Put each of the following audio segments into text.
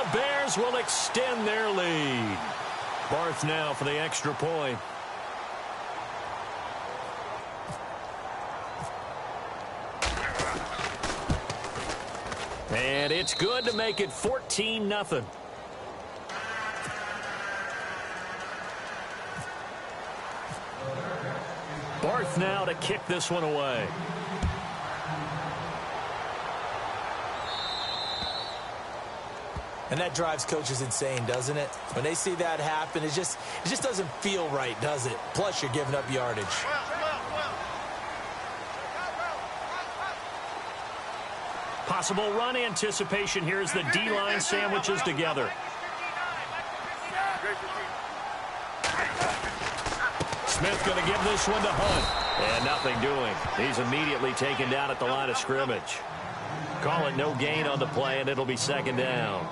the Bears will extend their lead. Barth now for the extra point. And it's good to make it 14-0. Barth now to kick this one away. And that drives coaches insane, doesn't it? When they see that happen, it just doesn't feel right, does it? Plus, you're giving up yardage. Possible run anticipation here as the D-line sandwiches together. Smith going to give this one to Hunt. And nothing doing. He's immediately taken down at the line of scrimmage. Call it no gain on the play, and it'll be second down.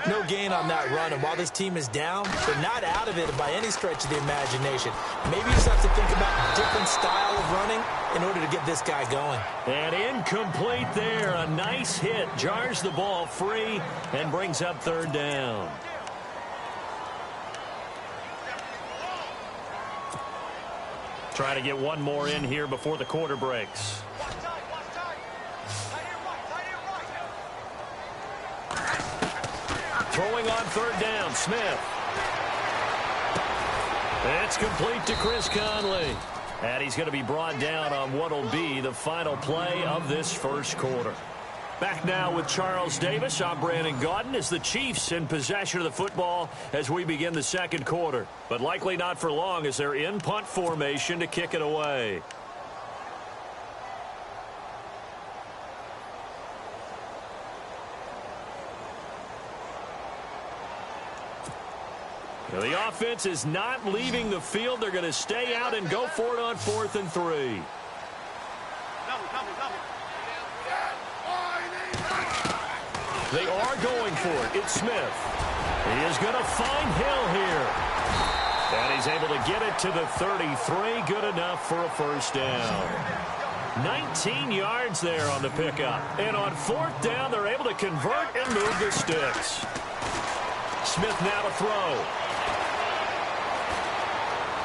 No gain on that run, and while this team is down, they're not out of it by any stretch of the imagination. Maybe you just have to think about a different style of running in order to get this guy going. And incomplete there. A nice hit. Jars the ball free and brings up third down. Try to get one more in here before the quarter breaks. Throwing on third down, Smith. It's complete to Chris Conley. And he's going to be brought down on what will be the final play of this first quarter. Back now with Charles Davis. I'm Brandon Gaudin as the Chiefs in possession of the football as we begin the second quarter. But likely not for long as they're in punt formation to kick it away. The offense is not leaving the field. They're going to stay out and go for it on 4th and 3. They are going for it. It's Smith. He is going to find Hill here. And he's able to get it to the 33. Good enough for a first down. 19 yards there on the pickup. And on 4th down, they're able to convert and move the sticks. Smith now to throw.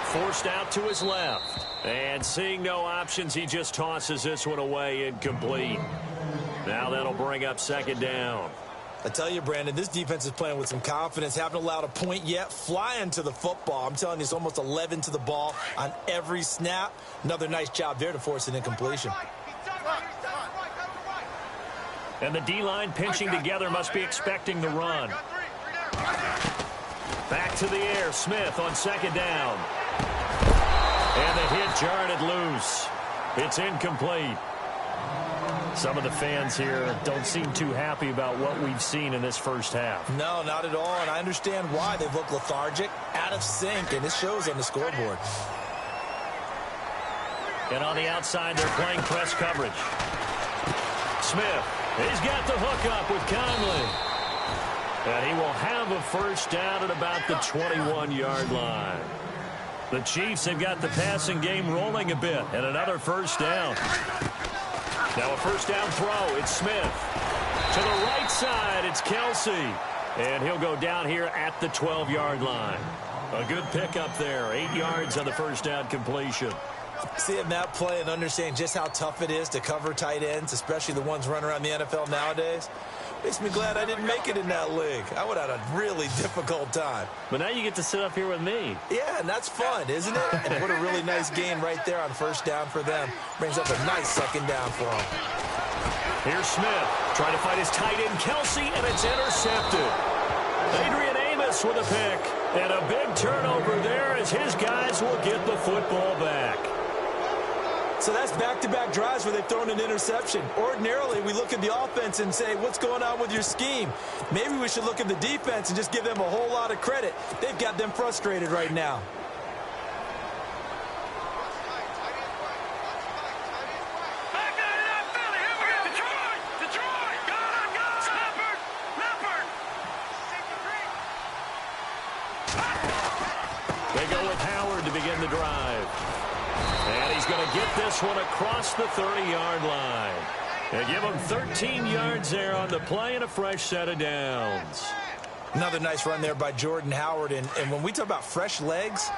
Forced out to his left. And seeing no options, he just tosses this one away incomplete. Now that'll bring up second down. I tell you, Brandon, this defense is playing with some confidence. Haven't allowed a point yet. Flying to the football. I'm telling you, it's almost 11 to the ball on every snap. Another nice job there to force an incompletion. And the D-line pinching together must be expecting the run. Back to the air. Smith on second down. And the hit jarred it loose. It's incomplete. Some of the fans here don't seem too happy about what we've seen in this first half. No, not at all, and I understand why. They've looked lethargic, out of sync, and it shows on the scoreboard. And on the outside, they're playing press coverage. Smith, he's got the hook up with Conley. And he will have a first down at about the 21-yard line. The Chiefs have got the passing game rolling a bit, and another first down. Now a first down throw. It's Smith. To the right side, it's Kelsey. And he'll go down here at the 12-yard line. A good pickup there. 8 yards on the first down completion. Seeing that play and understanding just how tough it is to cover tight ends, especially the ones running around the NFL nowadays, makes me glad I didn't make it in that league. I would have had a really difficult time. But now you get to sit up here with me. Yeah, and that's fun, isn't it? And what a really nice gain right there on first down for them. Brings up a nice second down for them. Here's Smith trying to find his tight end, Kelsey, and it's intercepted. Adrian Amos with a pick. And a big turnover there as his guys will get the football back. So that's back-to-back drives where they've thrown an interception. Ordinarily, we look at the offense and say, what's going on with your scheme? Maybe we should look at the defense and just give them a whole lot of credit. They've got them frustrated right now. They go with Howard to begin the drive. And he's going to get this one across the 30-yard line. They give him 13 yards there on the play and a fresh set of downs. Another nice run there by Jordan Howard. And when we talk about fresh legs,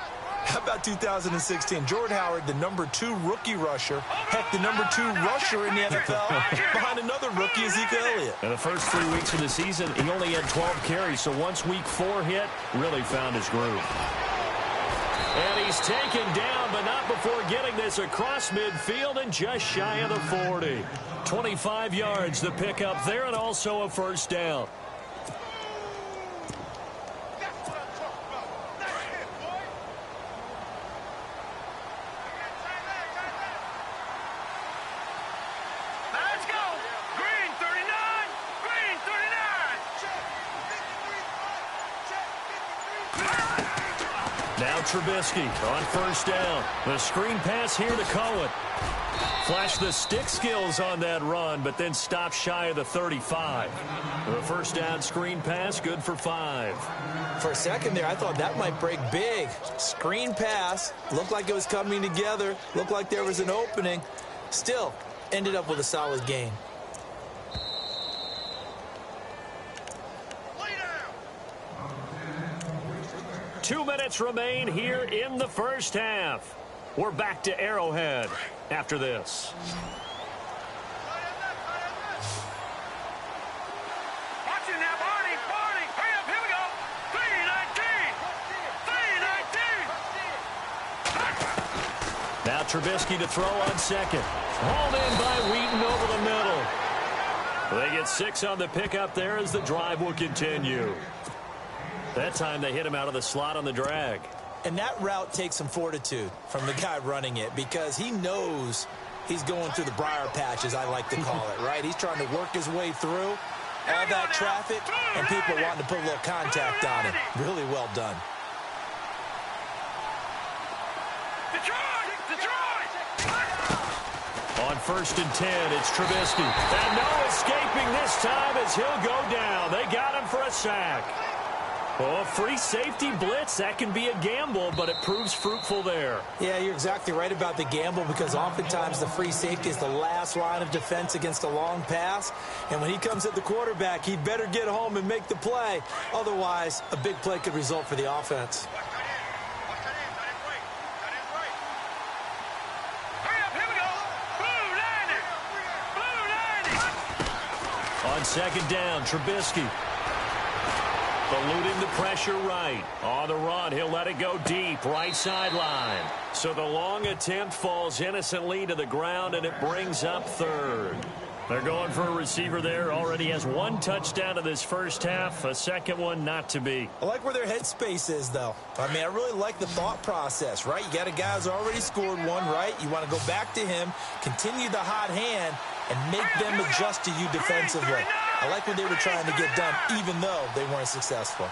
how about 2016? Jordan Howard, the #2 rookie rusher. Heck, the #2 rusher in the NFL behind another rookie, Ezekiel Elliott. In the first 3 weeks of the season, he only had 12 carries. So once week 4 hit, really found his groove. And he's taken down, but not before getting this across midfield and just shy of the 40. 25 yards the pickup there, and also a first down. Now Trubisky on first down. The screen pass here to Cohen. Flashed the stick skills on that run, but then stopped shy of the 35. The first down screen pass, good for 5. For a second there, I thought that might break big. Screen pass, looked like it was coming together, looked like there was an opening. Still, ended up with a solid gain. Two minutes remain here in the first half. We're back to Arrowhead after this. Watch it now, Barney. Hurry up, here we go. 3-19. Now Trubisky to throw on second. Hauled in by Wheaton over the middle. They get 6 on the pickup there as the drive will continue. That time they hit him out of the slot on the drag. And that route takes some fortitude from the guy running it because he knows he's going through the briar patch, as I like to call it, right? He's trying to work his way through all that traffic and people wanting to put a little contact on him. Really well done. On first and 10, it's Trubisky. And no escaping this time as he'll go down. They got him for a sack. Oh, free safety blitz, that can be a gamble, but it proves fruitful there. Yeah, you're exactly right about the gamble because oftentimes the free safety is the last line of defense against a long pass. And when he comes at the quarterback, he'd better get home and make the play. Otherwise, a big play could result for the offense. On second down, Trubisky. Eluding the pressure right. On the run, he'll let it go deep, right sideline. So the long attempt falls innocently to the ground, and it brings up third. They're going for a receiver there. Already has 1 touchdown in this first half. A second one not to be. I like where their headspace is, though. I mean, I really like the thought process, right? You got a guy who's already scored one, right? You want to go back to him, continue the hot hand, and make them adjust to you defensively. I like what they were trying to get done, even though they weren't successful.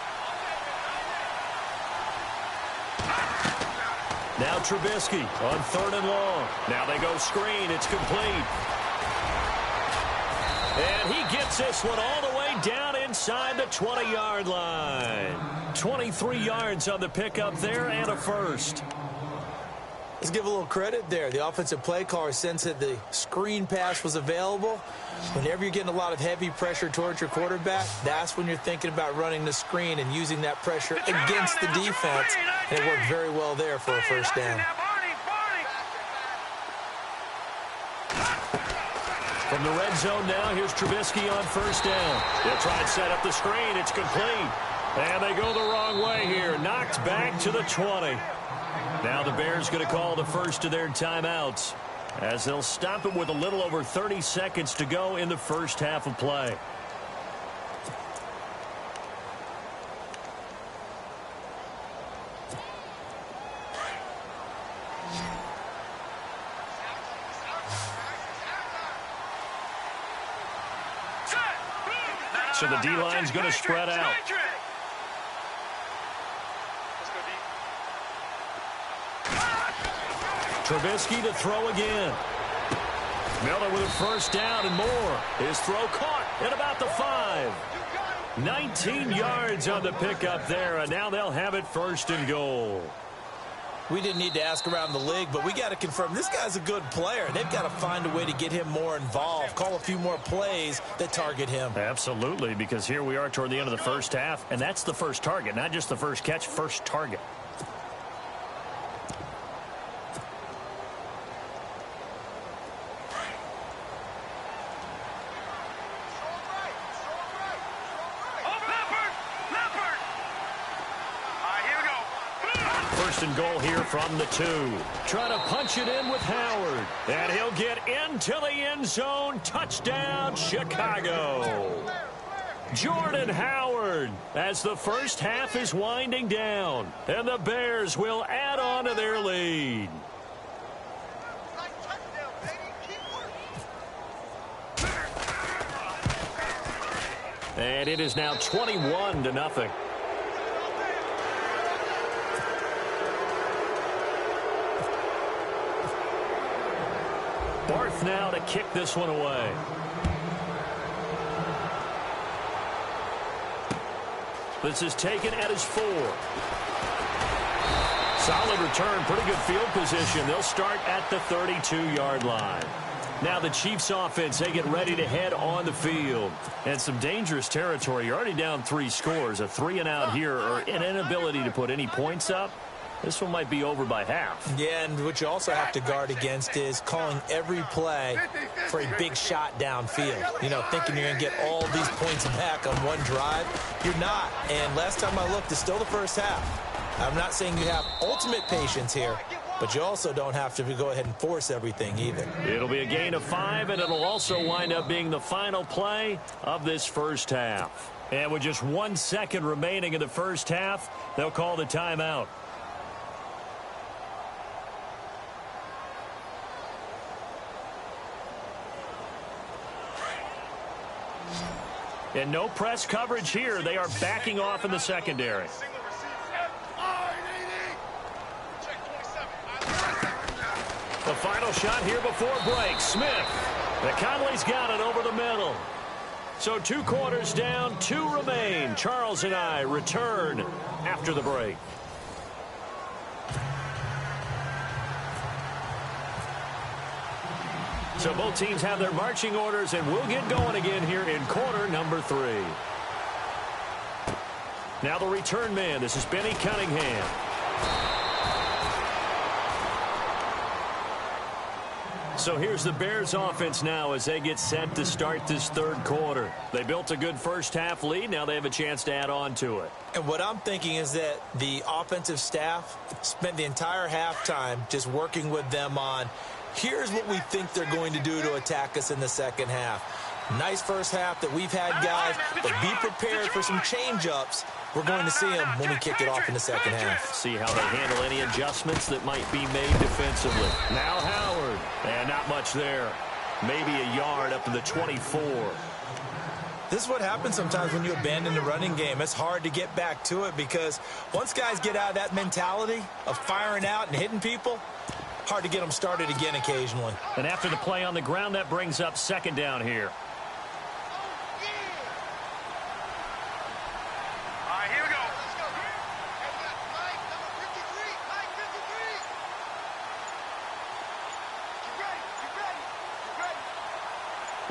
Now Trubisky on third and long. Now they go screen. It's complete. And he gets this one all the way down inside the 20-yard line. 23 yards on the pickup there and a first. Let's give a little credit there. The offensive play caller sensed that the screen pass was available. Whenever you're getting a lot of heavy pressure towards your quarterback, that's when you're thinking about running the screen and using that pressure against the defense. And it worked very well there for a first down. From the red zone now, here's Trubisky on first down. They'll try and set up the screen. It's complete. And they go the wrong way here. Knocked back to the 20. Now the Bears going to call the first of their timeouts as they'll stop it with a little over 30 seconds to go in the first half of play. So the D-line's going to spread out. Trubisky to throw again. Miller with a first down and more. His throw caught at about the 5. 19 yards on the pickup there, and now they'll have it first and goal. We didn't need to ask around the league, but we got to confirm this guy's a good player. They've got to find a way to get him more involved, call a few more plays that target him. Absolutely, because here we are toward the end of the first half, and that's the first target, not just the first catch, first target. First and goal here from the 2. Trying to punch it in with Howard. And he'll get into the end zone. Touchdown, Chicago. Jordan Howard as the first half is winding down. And the Bears will add on to their lead. And it is now 21-0. Barth now to kick this one away. This is taken at his 4. Solid return, pretty good field position. They'll start at the 32-yard line. Now the Chiefs offense, they get ready to head on the field. And some dangerous territory. You're already down 3 scores. A 3-and-out here or an inability to put any points up. This one might be over by half. Yeah, and what you also have to guard against is calling every play for a big shot downfield. You know, thinking you're going to get all these points back on one drive. You're not. And last time I looked, it's still the first half. I'm not saying you have ultimate patience here, but you also don't have to go ahead and force everything either. It'll be a gain of 5, and it'll also wind up being the final play of this first half. And with just 1 second remaining in the first half, they'll call the timeout. And no press coverage here. They are backing off in the secondary. The final shot here before break. Smith. Conley's got it over the middle. So 2 quarters down, 2 remain. Charles and I return after the break. So both teams have their marching orders, and we'll get going again here in quarter number 3. Now the return man. This is Benny Cunningham. So here's the Bears offense now as they get set to start this third quarter. They built a good first half lead. Now they have a chance to add on to it. And what I'm thinking is that the offensive staff spent the entire halftime just working with them on, here's what we think they're going to do to attack us in the second half. Nice first half that we've had, guys, but be prepared for some change-ups. We're going to see them when we kick it off in the second half. See how they handle any adjustments that might be made defensively. Now Howard. And not much there. Maybe a yard up to the 24. This is what happens sometimes when you abandon the running game. It's hard to get back to it because once guys get out of that mentality of firing out and hitting people, hard to get them started again occasionally. And after the play on the ground, that brings up second down here. All right, here we go.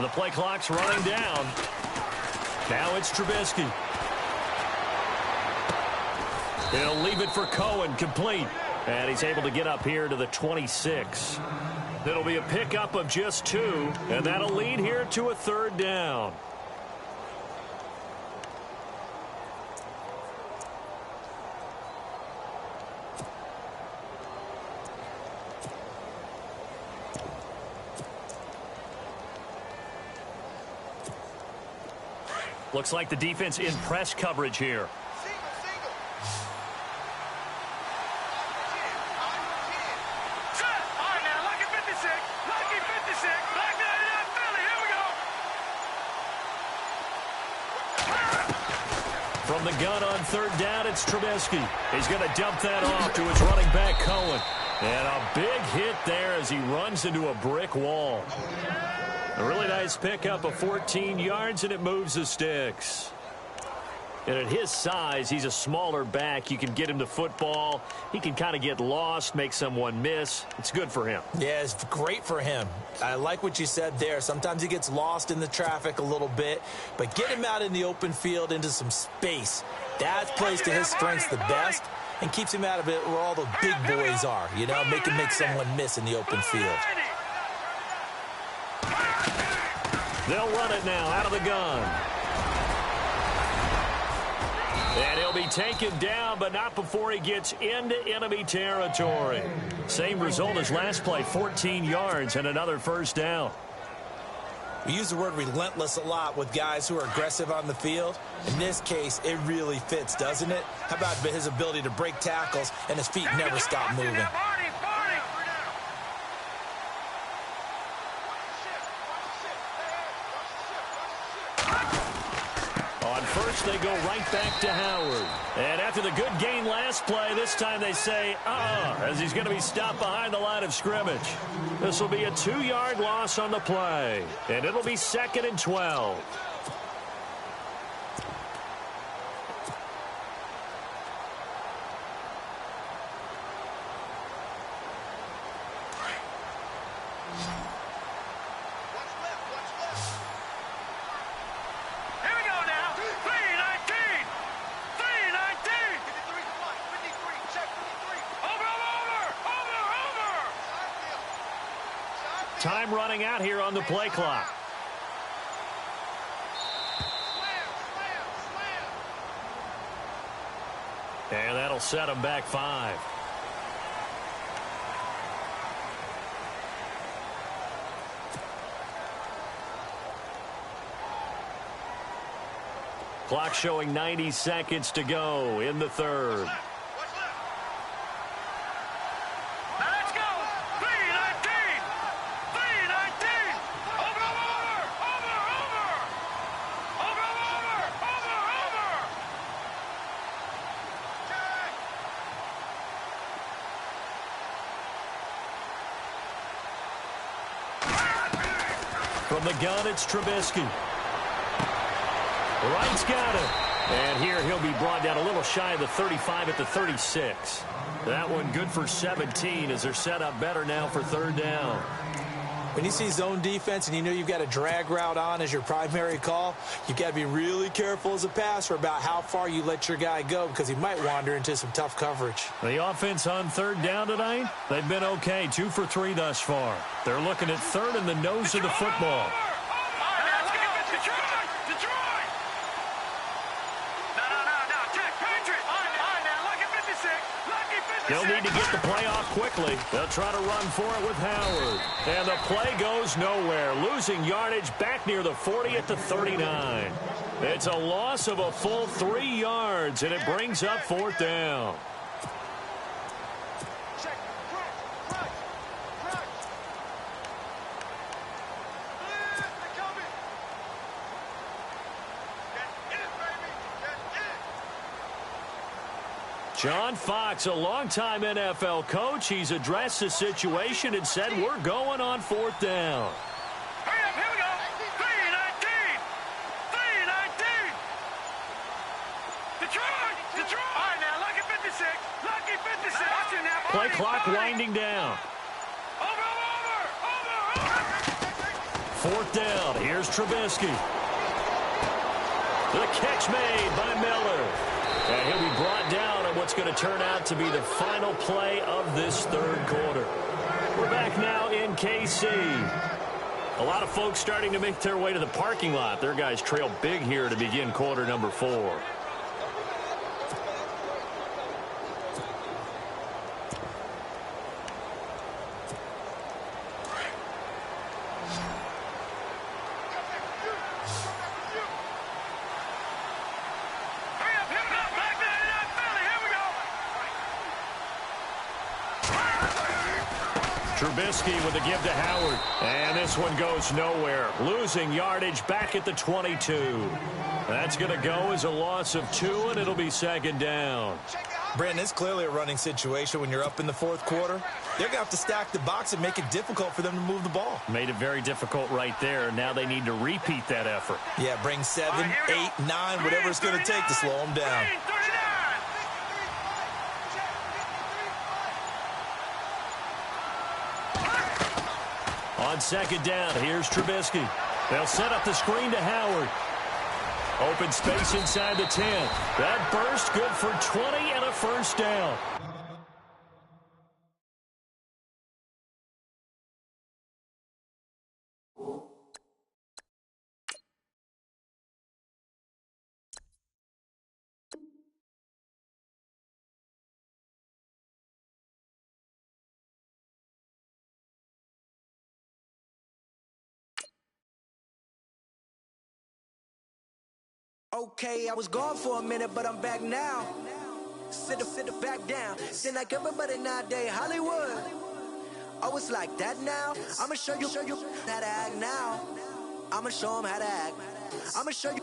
The play clock's running down. Now it's Trubisky. He'll leave it for Cohen, complete. And he's able to get up here to the 26. It'll be a pickup of just 2, and that'll lead here to a third down. Looks like the defense in press coverage here. From the gun on third down, it's Trubisky. He's going to dump that off to his running back, Cohen. And a big hit there as he runs into a brick wall. A really nice pickup of 14 yards, and it moves the sticks. And at his size, he's a smaller back. You can get him the football. He can kind of get lost, make someone miss. It's good for him. Yeah, it's great for him. I like what you said there. Sometimes he gets lost in the traffic a little bit, but get him out in the open field into some space. That plays to his strengths the best and keeps him out of it where all the big boys are, you know, make someone miss in the open field. They'll run it now out of the gun. And he'll be taken down, but not before he gets into enemy territory. Same result as last play, 14 yards and another first down. We use the word relentless a lot with guys who are aggressive on the field. In this case, it really fits, doesn't it? How about his ability to break tackles and his feet never stop moving? They go right back to Howard. And after the good gain last play, this time they say, as he's going to be stopped behind the line of scrimmage. This will be a 2-yard loss on the play. And it'll be 2nd and 12. Time running out here on the play clock. And that'll set him back 5. Clock showing 90 seconds to go in the third. From the gun, it's Trubisky. Wright's got it. And here he'll be brought down a little shy of the 35 at the 36. That one good for 17 as they're set up better now for third down. When you see zone defense and you know you've got a drag route on as your primary call, you've got to be really careful as a passer about how far you let your guy go because he might wander into some tough coverage. The offense on third down tonight, they've been okay, 2 for 3 thus far. They're looking at third in the nose of the football. They'll need to get the play off quickly. They'll try to run for it with Howard. And the play goes nowhere. Losing yardage back near the 40 at the 39. It's a loss of a full 3 yards, and it brings up fourth down. John Fox, a longtime NFL coach, he's addressed the situation and said, we're going on fourth down. Hurry up, here we go. 3-19. 3-19. Detroit. All right, now, lucky 56. Lucky 56. Watch it now. Play clock winding down. Over. Fourth down. Here's Trubisky. The catch made by Miller. And he'll be brought down on what's going to turn out to be the final play of this third quarter. We're back now in KC. A lot of folks starting to make their way to the parking lot. Their guys trail big here to begin quarter number 4. Trubisky with a give to Howard. And this one goes nowhere. Losing yardage back at the 22. That's going to go as a loss of 2, and it'll be second down. Check it out. Brandon, it's clearly a running situation when you're up in the fourth quarter. They're going to have to stack the box and make it difficult for them to move the ball. Made it very difficult right there. Now they need to repeat that effort. Yeah, bring 7, 8, 9, whatever it's going to take to slow them down. On second down, here's Trubisky. They'll set up the screen to Howard. Open space inside the 10. That burst good for 20 and a first down. Okay, I was gone for a minute, but I'm back now. Sit back down. Seem like everybody nowadays, Hollywood. Oh, it's like that now? I'ma show you how to act now. I'ma show them how to act. I'ma show you.